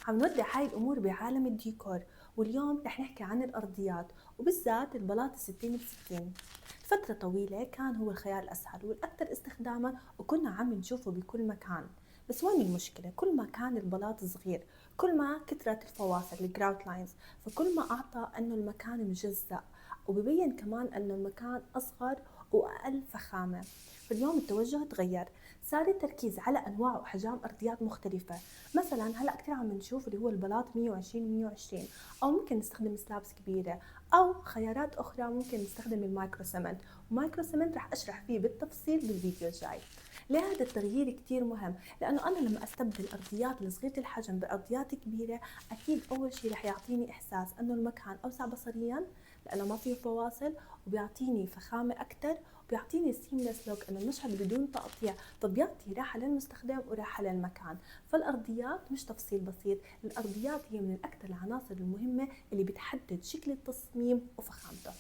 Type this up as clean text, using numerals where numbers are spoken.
عم نودع هاي الأمور بعالم الديكور. واليوم رح نحكي عن الأرضيات وبالذات البلاط 60 ب60. فترة طويلة كان هو الخيار الأسهل والأكثر استخداما وكنا عم نشوفه بكل مكان. بس وين المشكلة؟ كل ما كان البلاط صغير كل ما كثرت الفواصل الجراوت لاينز، فكل ما أعطى أنه المكان مجزأ، وببين كمان أنه المكان أصغر وأقل فخامة. فاليوم التوجه تغير، صار التركيز على أنواع وأحجام أرضيات مختلفة. مثلا هلا كتير عم نشوف اللي هو البلاط 120 او ممكن نستخدم سلابس كبيره، او خيارات اخرى ممكن نستخدم المايكرو سمنت. ومايكرو سمنت رح اشرح فيه بالتفصيل بالفيديو الجاي. ليه هذا التغيير كتير مهم؟ لانه انا لما استبدل ارضيات الصغيره الحجم بارضيات كبيره، اكيد اول شيء رح يعطيني احساس انه المكان اوسع بصريا لانه ما فيه فواصل، وبيعطيني فخامه اكثر، وبيعطيني سيمليس لوك انه المشهد بدون تقطيع، فبيعطي راحه للمستخدم وراحه للمكان. فالارضيات مش تفصيل بسيط، الارضيات هي من اكثر العناصر المهمه اللي بتحدد شكل التصميم وفخامته.